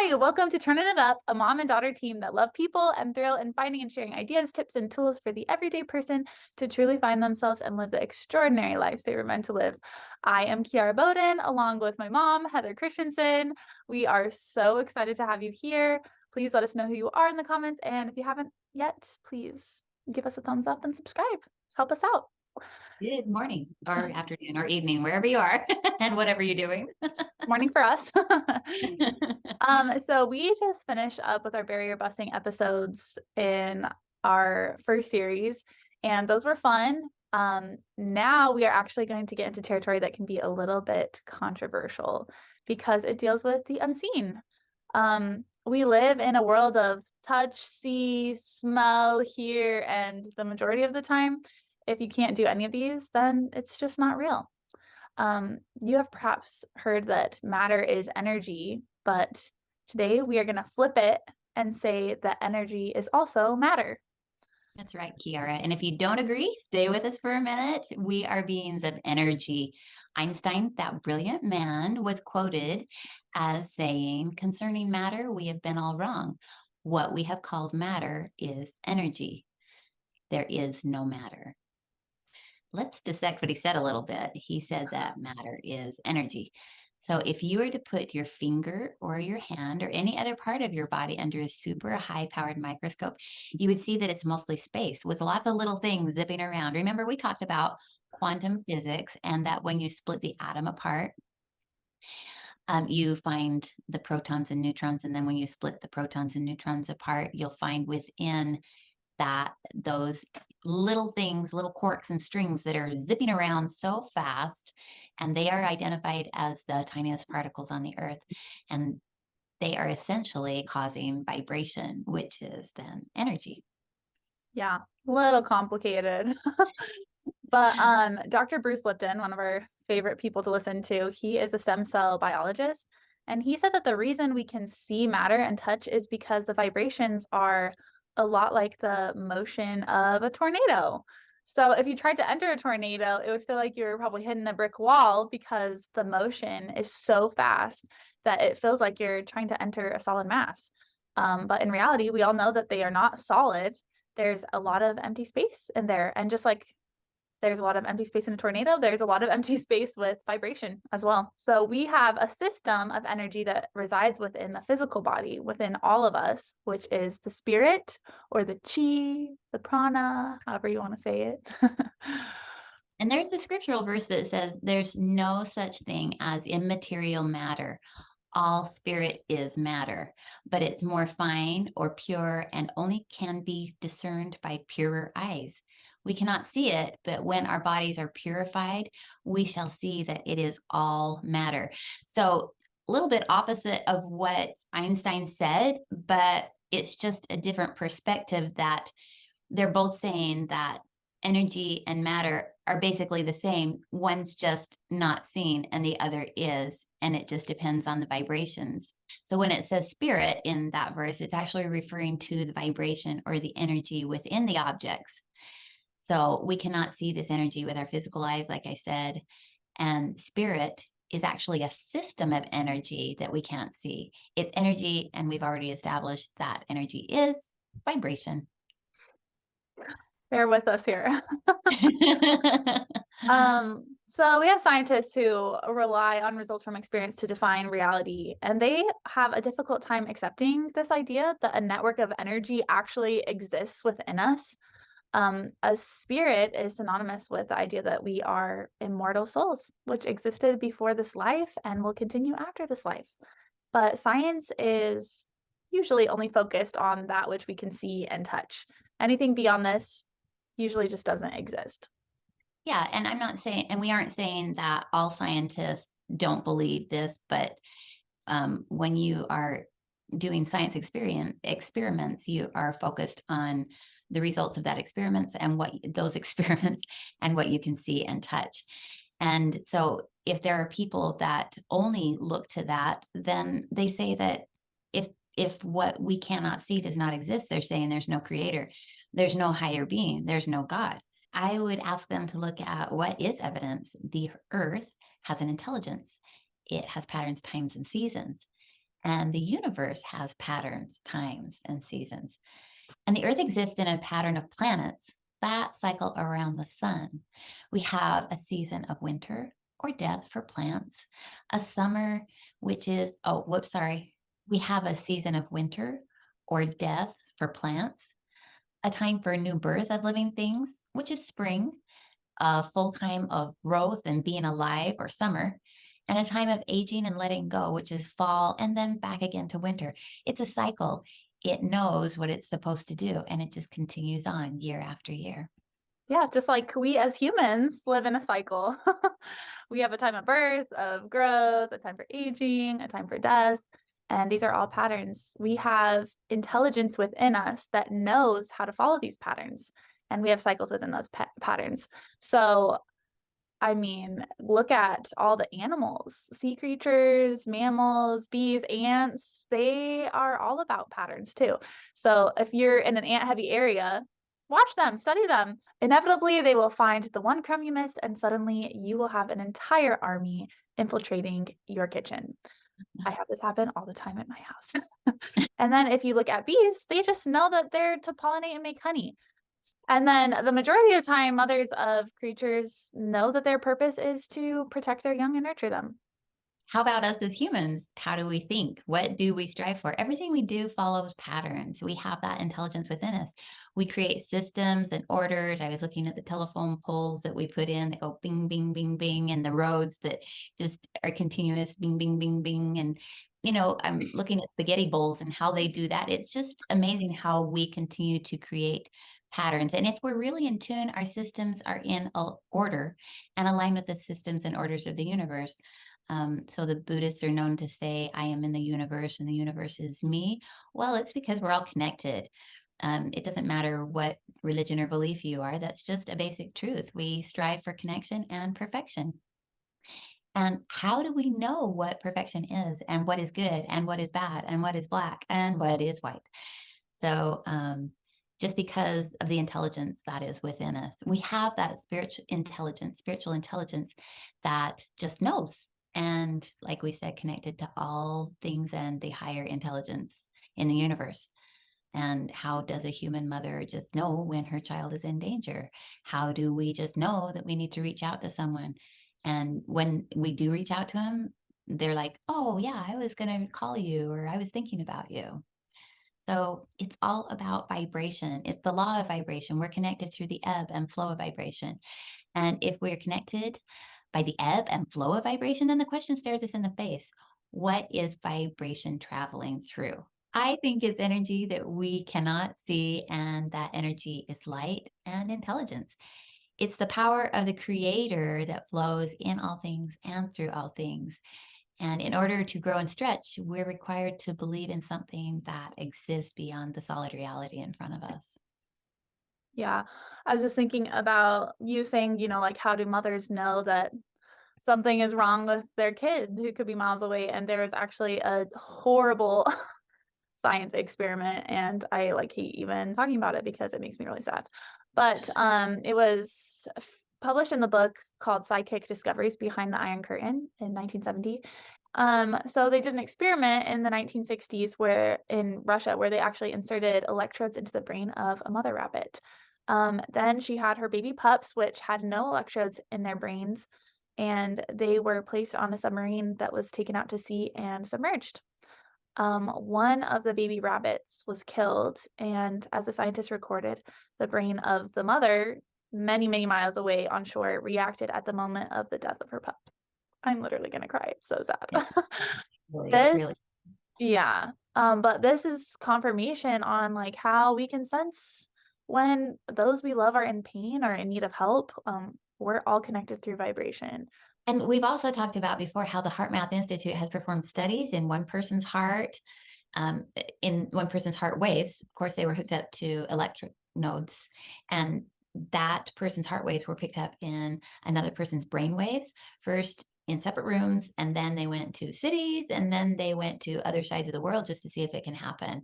Hi, welcome to Turning It Up, a mom and daughter team that love people and thrill in finding and sharing ideas, tips, and tools for the everyday person to truly find themselves and live the extraordinary lives they were meant to live. I am Kiara Bowden, along with my mom, Heather Christensen. We are so excited to have you here. Please let us know who you are in the comments, and if you haven't yet, please give us a thumbs up and subscribe. Help us out. Good morning or afternoon or evening, wherever you are and whatever you're doing. Morning for us. So we just finished up with our barrier busting episodes in our first series, and those were fun. Now we are actually going to get into territory that can be a little bit controversial because it deals with the unseen. We live in a world of touch, see, smell, hear, and the majority of the time, if you can't do any of these, then it's just not real. You have perhaps heard that matter is energy, but today we are going to flip it and say that energy is also matter. That's right, Kiara. And if you don't agree, stay with us for a minute. We are beings of energy. Einstein, that brilliant man, was quoted as saying, concerning matter, we have been all wrong. What we have called matter is energy. There is no matter. Let's dissect what he said a little bit. He said that matter is energy. So if you were to put your finger or your hand or any other part of your body under a super high powered microscope, you would see that it's mostly space with lots of little things zipping around. Remember, we talked about quantum physics and that when you split the atom apart, you find the protons and neutrons. And then when you split the protons and neutrons apart, you'll find within that those little things, little quarks and strings that are zipping around so fast, and they are identified as the tiniest particles on the earth. And they are essentially causing vibration, which is then energy. Yeah, a little complicated. But Dr. Bruce Lipton, one of our favorite people to listen to, he is a stem cell biologist. And he said that the reason we can see matter and touch is because the vibrations are a lot like the motion of a tornado. So if you tried to enter a tornado, it would feel like you're probably hitting a brick wall because the motion is so fast that it feels like you're trying to enter a solid mass. But in reality, we all know that they are not solid. There's a lot of empty space in there. And just like there's a lot of empty space in a tornado, there's a lot of empty space with vibration as well. So we have a system of energy that resides within the physical body, within all of us, which is the spirit or the chi, the prana, however you want to say it. And there's a scriptural verse that says there's no such thing as immaterial matter. All spirit is matter, but it's more fine or pure and only can be discerned by purer eyes. We cannot see it, but when our bodies are purified, we shall see that it is all matter. So, a little bit opposite of what Einstein said, but it's just a different perspective that they're both saying that energy and matter are basically the same. One's just not seen and the other is, and it just depends on the vibrations. So when it says spirit in that verse, it's actually referring to the vibration or the energy within the objects. So we cannot see this energy with our physical eyes, like I said, and spirit is actually a system of energy that we can't see. It's energy, and we've already established that energy is vibration. Bear with us here. So we have scientists who rely on results from experience to define reality, and they have a difficult time accepting this idea that a network of energy actually exists within us. A spirit is synonymous with the idea that we are immortal souls, which existed before this life and will continue after this life. But science is usually only focused on that which we can see and touch. Anything beyond this usually just doesn't exist. Yeah, and I'm not saying, and we aren't saying that all scientists don't believe this, but when you are doing science experiments, you are focused on the results of that experiments and what those experiments and what you can see and touch. And so if there are people that only look to that, then they say that if what we cannot see does not exist, they're saying there's no creator, there's no higher being, there's no God. I would ask them to look at what is evidence. The earth has an intelligence. It has patterns, times, and seasons. And the universe has patterns, times, and seasons. And the Earth exists in a pattern of planets that cycle around the sun. We have a season of winter or death for plants, a summer, which is, oh, whoops, sorry. We have a season of winter or death for plants, a time for new birth of living things, which is spring, a full time of growth and being alive or summer, and a time of aging and letting go, which is fall, and then back again to winter. It's a cycle. It knows what it's supposed to do, and it just continues on year after year. Yeah, just like we as humans live in a cycle. We have a time of birth, of growth, a time for aging, a time for death. And these are all patterns. We have intelligence within us that knows how to follow these patterns. And we have cycles within those patterns. So, I mean, look at all the animals, sea creatures, mammals, bees, ants, they are all about patterns too. So if you're in an ant heavy area, watch them, study them. Inevitably, they will find the one crumb you missed, and suddenly you will have an entire army infiltrating your kitchen. I have this happen all the time at my house. And then if you look at bees, they just know that they're to pollinate and make honey. And then the majority of the time, mothers of creatures know that their purpose is to protect their young and nurture them. How about us as humans? How do we think? What do we strive for? Everything we do follows patterns. We have that intelligence within us. We create systems and orders. I was looking at the telephone poles that we put in that go bing, bing, bing, bing, and the roads that just are continuous bing, bing, bing, bing. And, I'm looking at spaghetti bowls and how they do that. It's just amazing how we continue to create patterns. And if we're really in tune, our systems are in order and aligned with the systems and orders of the universe. So the Buddhists are known to say, I am in the universe and the universe is me. Well, it's because we're all connected. It doesn't matter what religion or belief you are, that's just a basic truth. We strive for connection and perfection. And how do we know what perfection is and what is good and what is bad and what is black and what is white? So, just because of the intelligence that is within us, we have that spiritual intelligence that just knows. And like we said, connected to all things and the higher intelligence in the universe. And how does a human mother just know when her child is in danger? How do we just know that we need to reach out to someone? And when we do reach out to them, they're like, oh, yeah, I was going to call you or I was thinking about you. So it's all about vibration. It's the law of vibration. We're connected through the ebb and flow of vibration. And if we're connected by the ebb and flow of vibration, then the question stares us in the face. What is vibration traveling through? I think it's energy that we cannot see, and that energy is light and intelligence. It's the power of the creator that flows in all things and through all things. And in order to grow and stretch, we're required to believe in something that exists beyond the solid reality in front of us. Yeah. I was just thinking about you saying, like, how do mothers know that something is wrong with their kid who could be miles away? And there was actually a horrible science experiment, and I like hate even talking about it because it makes me really sad. But it was published in the book called Psychic Discoveries Behind the Iron Curtain in 1970. So they did an experiment in the 1960s where in Russia where they actually inserted electrodes into the brain of a mother rabbit. Then she had her baby pups, which had no electrodes in their brains, and they were placed on a submarine that was taken out to sea and submerged. One of the baby rabbits was killed, and as the scientists recorded, the brain of the mother, many, many miles away on shore, reacted at the moment of the death of her pup. I'm literally gonna cry. It's so sad. Yeah, really. This, yeah. But this is confirmation on like how we can sense when those we love are in pain or in need of help. We're all connected through vibration. And we've also talked about before how the Heart Math Institute has performed studies in one person's heart, in one person's heart waves. Of course, they were hooked up to electric nodes, and that person's heart waves were picked up in another person's brain waves, first in separate rooms, and then they went to cities, and then they went to other sides of the world just to see if it can happen.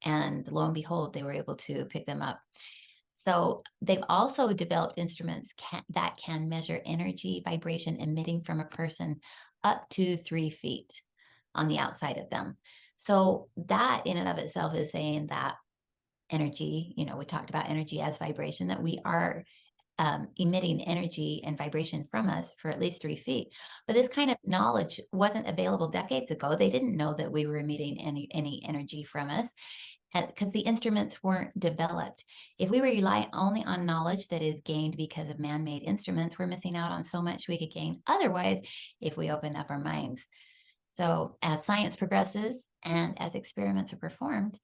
And lo and behold, they were able to pick them up. So they've also developed instruments that can measure energy vibration emitting from a person up to 3 feet on the outside of them. So that in and of itself is saying that energy, we talked about energy as vibration, that we are emitting energy and vibration from us for at least 3 feet. But this kind of knowledge wasn't available decades ago. They didn't know that we were emitting any energy from us because the instruments weren't developed. If we rely only on knowledge that is gained because of man-made instruments, we're missing out on so much we could gain otherwise if we open up our minds. So as science progresses and as experiments are performed,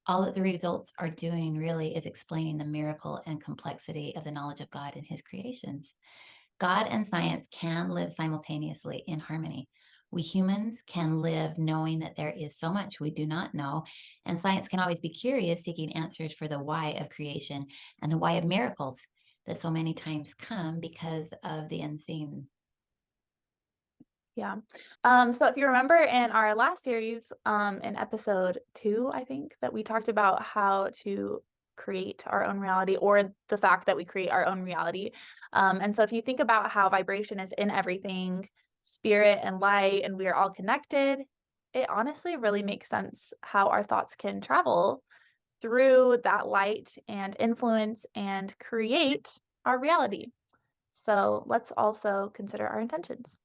all that the results are doing really is explaining the miracle and complexity of the knowledge of God and his creations. God and science can live simultaneously in harmony. We humans can live knowing that there is so much we do not know, and science can always be curious, seeking answers for the why of creation and the why of miracles that so many times come because of the unseen. Yeah. So if you remember in our last series, in episode 2, I think that we talked about how to create our own reality, or the fact that we create our own reality. And so if you think about how vibration is in everything, spirit and light, and we are all connected, it honestly really makes sense how our thoughts can travel through that light and influence and create our reality. So let's also consider our intentions.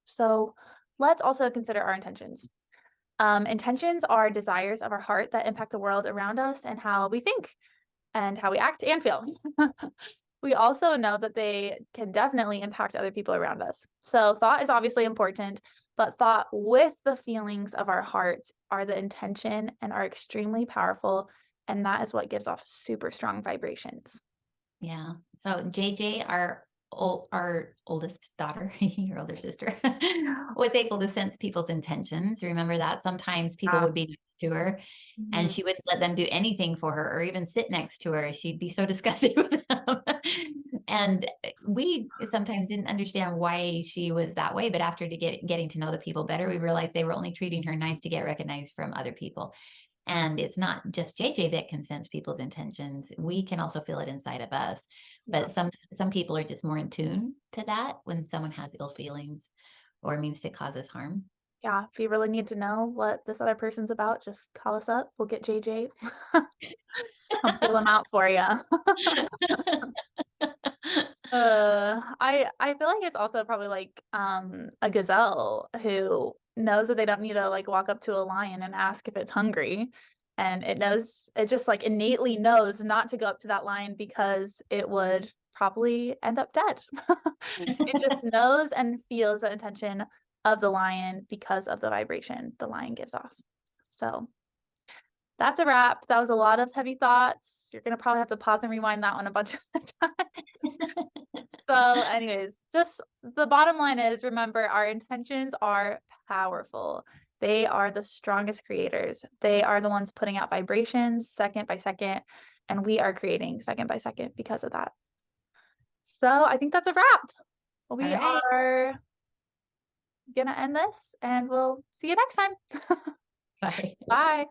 Intentions are desires of our heart that impact the world around us and how we think and how we act and feel. We also know that they can definitely impact other people around us. So thought is obviously important, but thought with the feelings of our hearts are the intention and are extremely powerful. And that is what gives off super strong vibrations. Yeah. So JJ, our oldest daughter, your older sister, was able to sense people's intentions. Remember that sometimes people would be next to her and Mhm. she wouldn't let them do anything for her or even sit next to her. She'd be so disgusted with them. And we sometimes didn't understand why she was that way. But after getting to know the people better, we realized they were only treating her nice to get recognized from other people. And it's not just JJ that can sense people's intentions. We can also feel it inside of us. Yeah. But some people are just more in tune to that when someone has ill feelings or means to cause us harm. Yeah, if you really need to know what this other person's about, just call us up. We'll get JJ. I'll pull them out for you. I feel like it's also probably like a gazelle who knows that they don't need to like walk up to a lion and ask if it's hungry. And it just like innately knows not to go up to that lion because it would probably end up dead. It just knows and feels the intention of the lion because of the vibration the lion gives off. So that's a wrap. That was a lot of heavy thoughts. You're gonna probably have to pause and rewind that one a bunch of times. So, anyways, just the bottom line is remember our intentions are powerful. They are the strongest creators. They are the ones putting out vibrations second by second, and we are creating second by second because of that. So, I think that's a wrap. All We right. are gonna end this and we'll see you next time. Bye. Bye.